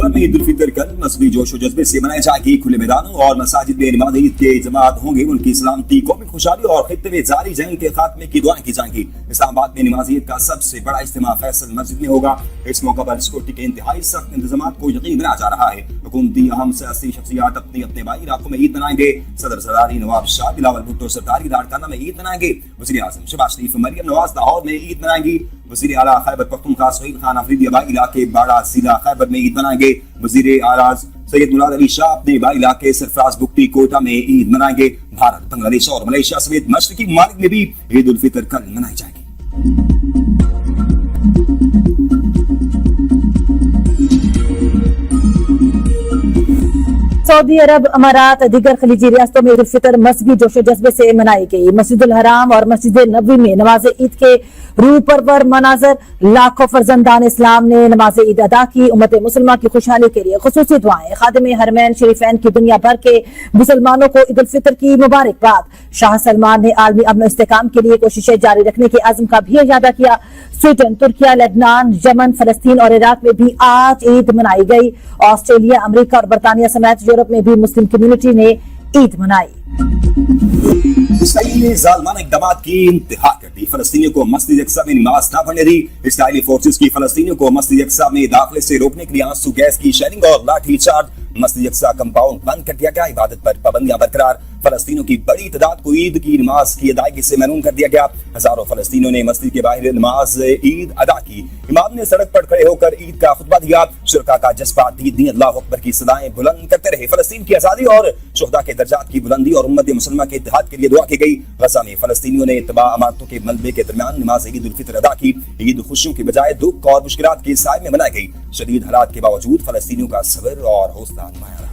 अक्टूबर में ईद उल फितर कल मजहबी जोश और जज्बे से मनाई जाएगी। खुले मैदानों और मसाजिद में नमाज ईद के जमात होंगे। उनकी सलामती, कौमी खुशहाली और खित्ते में जारी जंग के खात्मे की दुआएं की जाएंगी। इस्लामाबाद में नमाज ईद का सबसे बड़ा इज्तिमा फैसल मस्जिद में होगा। इस मौके पर सिक्योरिटी के इंतहाई सख्त इंतजाम को यकीन बनाया जा रहा है। हुकूमती अहम सियासी शख्सियात अपने अपने बाई इलाकों में ईद मनाएंगे। सदर सरदारी नवाब शाह, बिलावल भुट्टो सरदारी लाड़काना में ईद मनाएंगे। वज़ीर आज़म शहबाज शरीफ, मरियम नवाज लाहौर में ईद मनाएंगी। वज़ीर आला खैबर पख्तूनख्वा सुहेल खान अफरीदी आबाई इलाके बाड़ा जिला खैबर में ईद मनाएंगे। वज़ीर आराज सैयद मुराद अली शाह अपने आबाई इलाके सरफराज बुक्टी कोटा में ईद मनाएंगे। भारत, बांग्लादेश और मलेशिया समेत मशरकी ममालिक में भी ईद उल फितर कल मनाई जाएगी। सऊदी अरब, अमारात, दीगर खलीजी रियासतों में ईद उल फितर मजहबी जोशो जज्बे से मनाई गई। मस्जिदुल हराम और मस्जिद नबवी में नमाज ईद के रूह परवर मनाजर, लाखों फर्जंदान इस्लाम ने नमाज ईद अदा की। उम्मत मुसलमान की खुशहाली के लिए खुसूसी दुआएं। खादिम हरमैन शरीफैन की दुनिया भर के मुसलमानों को ईद उल फितर की मुबारकबाद। शाह सलमान ने आलमी अमन इस्तेकाम के लिए कोशिशें जारी रखने के अज़्म का भी इजादा किया। स्वीडन, तुर्किया, लेबनान, यमन, फलस्तीन और इराक में भी आज ईद मनाई गई। ऑस्ट्रेलिया, अमेरिका और बरतानिया समेत यूरोप में भी मुस्लिम कम्युनिटी ने ईद मनाई। इसराइल ने जालिमाना इक़दामात की इंतहा कर दी। फलस्तीनियों को मस्जिद अक्सा में नमाज न पढ़ने दी। इसराइली फोर्सेस की फलस्तीनियों को मस्जिद अक्सा में दाखिले से रोकने के लिए आंसू गैस की शेलिंग और लाठी चार्ज। मस्जिद अक्सा कंपाउंड बंद कर दिया गया। इबादत पर पाबंदियां बरकरार। फलस्तीनियों की बड़ी तादाद को ईद की नमाज की अदायगी से महरूम कर दिया गया। हजारों फलस्तीनियों ने मस्जिद के बाहर नमाज ईद अदा की। इमाम ने सड़क पर खड़े होकर ईद का खुतबा दिया। शुरका का जज्बा दीदी अल्लाहु अकबर की सदाएं बुलंद करते रहे। फलस्तीन की आजादी और शुहदा के दर्जात की बुलंदी और उम्मत मुसलमान के इत्तेहाद के लिए दुआ की गई। गजा में फलस्तीनियों ने तबाह अमारतों के मलबे के दरमियान नमाज ईद उल फितर अदा की। ईद खुशियों के बजाय दुख और मुश्किलात के साए में मनाई गई। शदीद हालात के बावजूद फलस्तीनियों का सब्र और हौसला नुमाया रहा।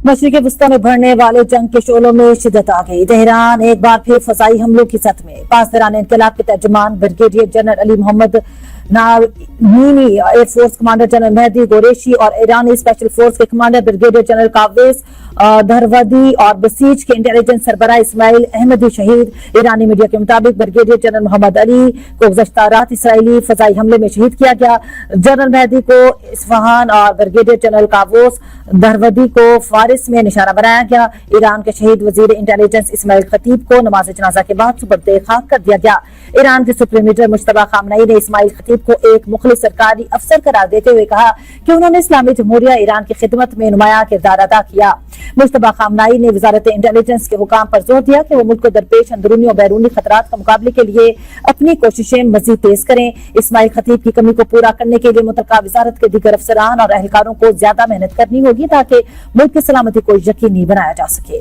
मशरिक़ वस्ता में बढ़ने वाले जंग के शोलों में शिद्दत आ गई। तेहरान एक बार फिर फसाई हमलों की सत में। पासदारान इनकलाब के तर्जुमान brigadier general Ali Mohammad Naini, air force commander general Mehdi Goreshi और ईरानी स्पेशल फोर्स के कमांडर ब्रिगेडियर जनरल कावेस धरवदी और बसीज के इंटेलिजेंस सरबराह इस्माइल अहमदी शहीद। ईरानी मीडिया के मुताबिक ब्रिगेडियर जनरल मोहम्मद अली को गुज़श्ता रात इसराइली फजाई हमले में शहीद किया गया। जनरल मेहदी को इस्फहान और ब्रिगेडियर जनरल कावोस धरवदी को फारिस में निशाना बनाया गया। ईरान के शहीद वजीर इंटेलिजेंस इस्माइल खतीब को नमाज जनाजा के बाद सुपुर्द खाक कर दिया गया। ईरान के सुप्रीम लीडर मुश्तबा खामनई ने इस्माइल खतीब को एक मुखलिस सरकारी अफसर करार देते हुए कहा कि उन्होंने इस्लामी जमहूरिया ईरान की खिदमत में नुमाया किरदार अदा किया। मुश्तबा खामनई ने वजारत इंटेलिजेंस के हुकाम पर जोर दिया कि वो मुल्क को दरपेश अंदरूनी और बैरूनी खतरात का मुकाबले के लिए अपनी कोशिशें मजीद तेज करें। इस्माइल खतीब की कमी को पूरा करने के लिए मुतलका वजारत के दीगर अफसरान और एहलकारों को ज्यादा मेहनत करनी होगी ताकि मुल्क की सलामती को यकीनी बनाया जा सके।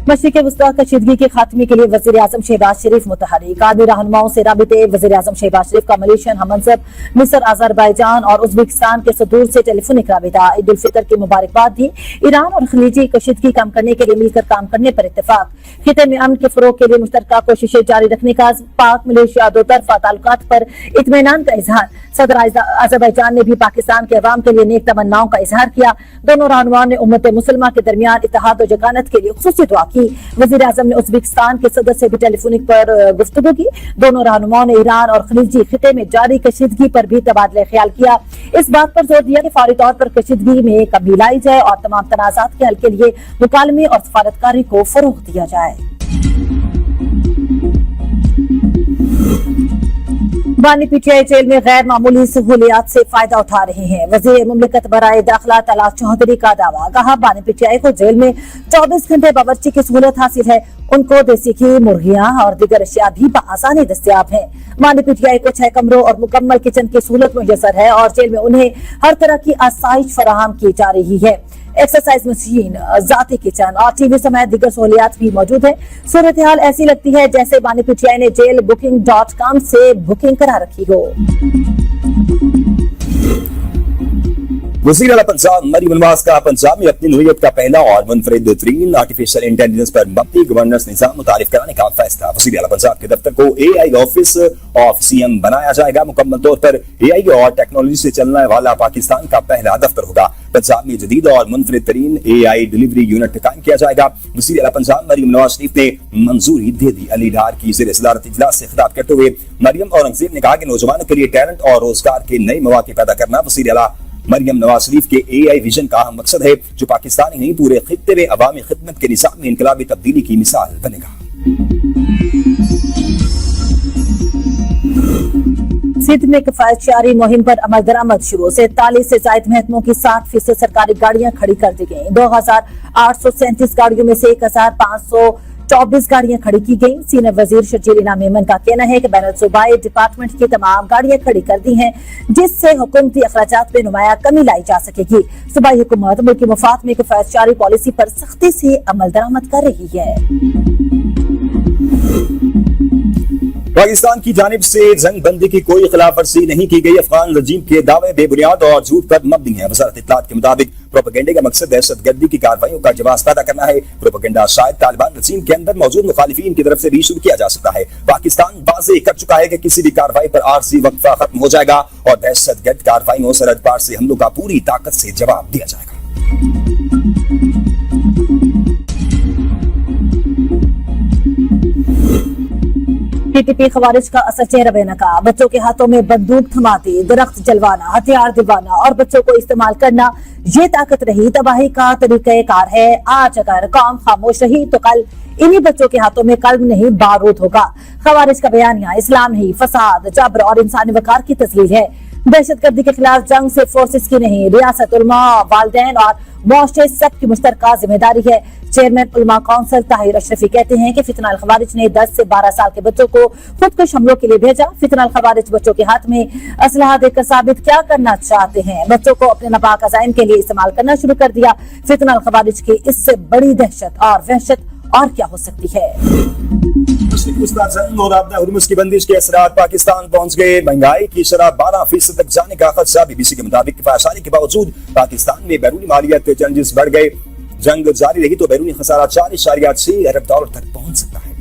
मशरिक़ वस्ता कशीदगी के खात्मे के लिए वज़ीर आज़म शहबाज शरीफ मुतहर्रिक। आर्मी रहनुमाओं से राबिते। वज़ीर आज़म शहबाज शरीफ का मलेशियन हममंसब मिस्र, अज़रबैजान और उज़्बेकिस्तान के सदूर से टेलीफोनिक राबिता। ईद उल फितर की मुबारकबाद दी। ईरान और खलीजी कशीदगी कम करने के लिए मिलकर काम करने पर इत्तेफाक। खिते में अमन के फरोग के लिए मुश्तरका कोशिशें जारी रखने का पाक मलेशिया दो तरफा ताल्लुकात पर इत्मीनान का इजहार। सदर अज़रबैजान ने भी पाकिस्तान के अवाम के लिए नेक तमन्नाओं का इजहार किया। दोनों रहनुमाओं ने उम्मत मुसलमान के दरमियान इत्तेहाद और जकानत के लिए खुसूसी दुआ की। वज़ीर आज़म ने उज़्बेकिस्तान के सदर से भी टेलीफोनिक पर गुफ्तगू की। दोनों रहनुमाओं ने ईरान और खलीजी खिते में जारी कशीदगी पर भी तबादला ख्याल किया। इस बात पर जोर दिया कि फौरी तौर पर कशीदगी में कमी लाई जाए और तमाम तनाज़ात के हल के लिए मुकालमे और सफारतकारी को फरोग दिया जाए। बानी पीटीआई जेल में गैर मामूली सहूलियात से फायदा उठा रहे हैं। वज़ीर मुमलिकत बराए दाखिला तलाश चौधरी का दावा। कहा बानी पीटीआई को जेल में 24 घंटे बावर्ची की सहूलत हासिल है। उनको देसी घी, मुर्गियां और दीगर अशिया भी बआसानी दस्तयाब हैं। बानी पीटीआई को 6 कमरों और मुकम्मल किचन की सहूलत मुयसर है और जेल में उन्हें हर तरह की आसाइश फराहम की जा रही है। एक्सरसाइज मशीन, जाती किचन और टीवी समेत दीगर सहूलियात भी मौजूद है। सूरत हाल ऐसी लगती है जैसे बानी पीटीआई ने जेल booking.com से बुकिंग करा रखी हो। वज़ीर आला पंजाब मरियम नवाज का पंजाब में अपनी नौइयत का पहला और मुनफरिद तरीन आर्टिफिशियल इंटेलिजेंस पर मबनी गवर्नेंस निजाम मुतारिफ कराने का फैसला। वज़ीर आला पंजाब के दफ्तर को AI ऑफिस ऑफ CM बनाया जाएगा। मुकम्मल तौर पर AI और टेक्नोलॉजी से चलने वाला पाकिस्तान का पहला दफ्तर होगा। पंजाब में जदीद और मुनफरिद तरीन AI डिलीवरी यूनिट कायम किया जाएगा। वज़ीर आला पंजाब मरियम नवाज शरीफ ने मंजूरी दे दी। अली डार की ज़ेर सदारत इजलास से खिताब करते हुए मरियम औरंगजेब ने कहा कि नौजवानों के लिए टैलेंट और रोजगार के नए मौके पैदा करना वज़ीर आला मरियम नवाज शरीफ के AI विजन का अहम मकसद है, जो पाकिस्तानी नहीं पूरे खित्ते में अवामी खिदमत के निज़ाम में इनकलाबी तब्दीली की मिसाल बनेगा। सिंध में किफायतशारी मुहिम पर अमल दरामद शुरू। 47 से जायद महकमों की 60% सरकारी गाड़ियां खड़ी कर दी गई। 2837 गाड़ियों में से 1524 गाड़ियां खड़ी की गई। सीनियर वजीर शर्जील इनाम मेमन का कहना है कि बैनुल सूबाई डिपार्टमेंट की तमाम गाड़ियां खड़ी कर दी हैं, जिससे हुकूमती अखराजात में नुमाया कमी लाई जा सकेगी। सूबाई हुकूमत मुल्क की मुफाद में किफायतशारी पॉलिसी पर सख्ती से अमल दरामद कर रही है। पाकिस्तान की जानिब से जंग बंदी की कोई खिलाफ वर्जी नहीं की गई। अफगान रजीम के दावे बेबुनियाद और झूठ पर मबनी है। वज़ारत इत्तलात के मुताबिक प्रोपेगेंडे का मकसद दहशतगर्दी की कार्रवाइयों का जवाब पैदा करना है। प्रोपेगेंडा शायद तालिबान रजीम के अंदर मौजूद मुखालिफिन की तरफ से भी शुरू किया जा सकता है। पाकिस्तान वाज़ेह कर चुका है कि किसी भी कार्रवाई पर आरजी वक्फा खत्म हो जाएगा और दहशतगर्द कार्रवाइयों सरहद पार से हमलों का पूरी ताकत से जवाब दिया जाएगा। PTP खवारिज का असर चेहरा बेनकाब। बच्चों के हाथों में बंदूक थमाती, दरख्त जलवाना, हथियार दिलवाना और बच्चों को इस्तेमाल करना, ये ताकत रही तबाही का तरीक़ाकार है। आज अगर कौम खामोश रही तो कल इन्हीं बच्चों के हाथों में कल्ब नहीं बारूद होगा। खवारिज का बयानिया इस्लाम नहीं, फसाद, जबर और इंसानी वकार की तस्लील है। दहशतगर्दी के खिलाफ जंग सिर्फ फोर्सेस की नहीं, रियासत, उलमा, वालिदैन और मुआशरे सबकी मुश्तरका जिम्मेदारी है। चेयरमैन उलमा काउंसिल ताहिर अशरफी कहते हैं कि फितना अल खवारिज ने 10 से 12 साल के बच्चों को खुदकुश हमलों के लिए भेजा। फितना अल खवारिज बच्चों के हाथ में असलहा देकर साबित क्या करना चाहते हैं। बच्चों को अपने नापाक अज़ाइम के लिए इस्तेमाल करना शुरू कर दिया। फितना अल खवारिज की इससे बड़ी दहशत और वहशत और क्या हो सकती है। जंग और आपदा हुर्मुज़ की बंदिश के असरात पाकिस्तान पहुंच गए। महंगाई की शरह 12% तक जाने का खदशा। BBC के मुताबिक किफायतशारी के बावजूद पाकिस्तान में बैरूनी मालियात चैलेंजेस बढ़ गए। जंग जारी रही तो बैरूनी खसारा 4.6 अरब डॉलर तक पहुंच सकता है।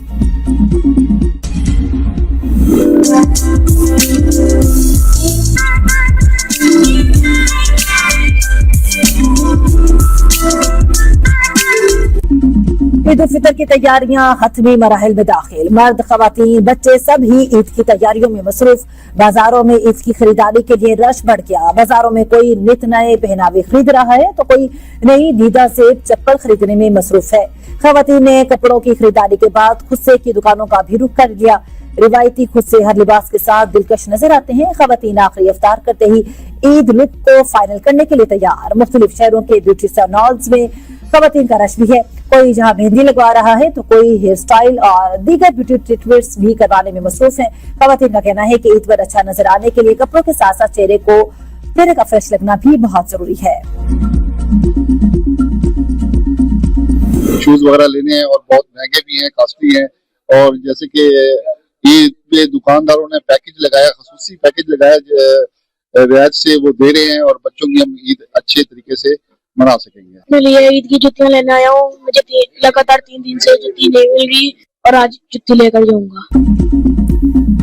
ईद उल फितर की तैयारियां हतमी मराहिल में दाखिल। मर्द, खवातीन, बच्चे सब ही ईद की तैयारियों में मसरूफ। बाजारों में ईद की खरीदारी के लिए रश बढ़ गया। बाजारों में कोई नित नए पहनावे खरीद रहा है तो कोई नई दीदा से चप्पल खरीदने में मसरूफ है। खवातीन ने कपड़ों की खरीदारी के बाद खुद से की दुकानों का भी रुख कर लिया। रिवायती खुद से हर लिबास के साथ दिलकश नजर आते हैं। खवातीन आखिरी इफ्तार करते ही ईद लुक को फाइनल करने के लिए तैयार। मुख्तलिफ शहरों के ब्यूटी सैलून्स में खवातीन का रश भी है। कोई जहां मेहंदी लगवा रहा है तो कोई हेयर स्टाइल और दीगर ब्यूटी ट्रीटमेंट्स भी करवाने में मसरूफ है। खवातीन का कहना है कि ईद पर अच्छा नजर आने के लिए कपड़ों के साथ साथ चेहरे का फ्रेश लगना भी बहुत जरूरी है। शूज वगैरह लेने हैं और बहुत महंगे भी हैं, कॉस्टली हैं। और जैसे कि ईद पे दुकानदारों ने पैकेज लगाया, खसूसी पैकेज लगाया, रियायत से वो दे रहे हैं और बच्चों की हम ईद अच्छे तरीके से मना सकेंगे। मैं लिए ईद की जुतियां लेने आया हूँ। मुझे लगातार 3 दिन से जुत्ती नहीं मिल रही और आज जुत्ती लेकर जाऊंगा।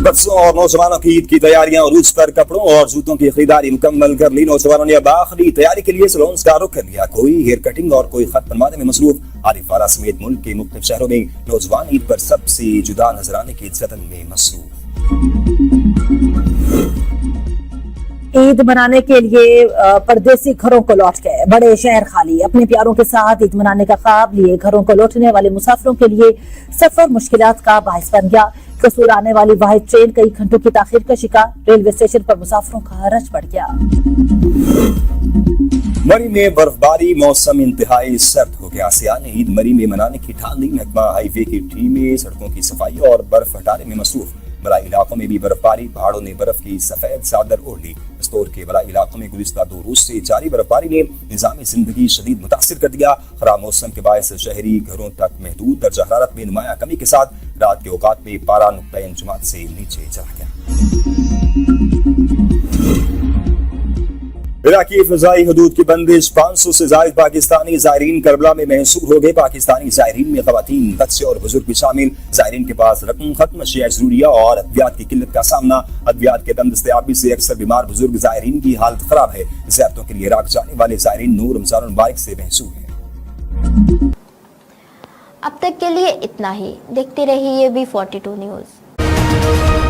बच्चों और नौजवानों की ईद की तैयारियां उरूज पर कपड़ों और जूतों की खरीदारी मुकम्मल कर ली। नौजवानों ने अब आखिरी तैयारी के लिए सैलून्स का रुख कर लिया। कोई हेयर कटिंग और कोई खत बनवाने में मसरूफ। आरिफवाला समेत मुल्क के मुख्तलिफ शहरों में नौजवान ईद पर सबसे जुदा नजर आने के जतन में मसरूफ। ईद मनाने के लिए परदेसी घरों को लौट गए। बड़े शहर खाली। अपने प्यारों के साथ ईद मनाने का ख्वाब लिए घरों को लौटने वाले मुसाफिरों के लिए सफर मुश्किलात का बाइस बन गया। कसूर आने वाली वाहिद ट्रेन कई घंटों की ताखीर का शिकार। रेलवे स्टेशन पर मुसाफिरों का रश बढ़ गया। मरी में बर्फबारी, मौसम इंतहाई सर्द हो गया। सियाल ने ईद मरी में मनाने की ठान ली। महकमा हाईवे की टीमें सड़कों की सफाई और बर्फ हटाने में मसरूफ। बलाई इलाकों में भी बर्फबारी। पहाड़ों ने बर्फ की सफेद चादर ओढ़ ली। बस्तौर के बलाई इलाकों में गुज़िश्ता 2 रोज से जारी बर्फबारी ने निज़ामी जिंदगी शदीद मुतासिर कर दिया। खराब मौसम के बायस शहरी घरों तक महदूद दर्जा हरारत में नुमाया कमी के साथ रात के औकात में पारा नुक्ता इंजमात से नीचे चला गया। इराकी फ़िज़ाई हदूद की बंदिश 500 से ज़ायद पाकिस्तानी ज़ायरीन करबला में महसूर हो गए। पाकिस्तानी ज़ायरीन में ख़वातीन, बच्चे और बुजुर्ग भी शामिल। ज़ायरीन के पास रकम खत्म, अशिया ज़रूरिया और अद्वियात की किल्लत का सामना। अद्वियात के दम दस्तयाबी से अक्सर बीमार बुजुर्ग ज़ायरीन की हालत खराब है। ज़ियारतों के लिए इराक जाने वाले ज़ायरीन नूर रमज़ान मुबारक से महसूर हैं। अब तक के लिए इतना ही। देखते रहिए B42 न्यूज़।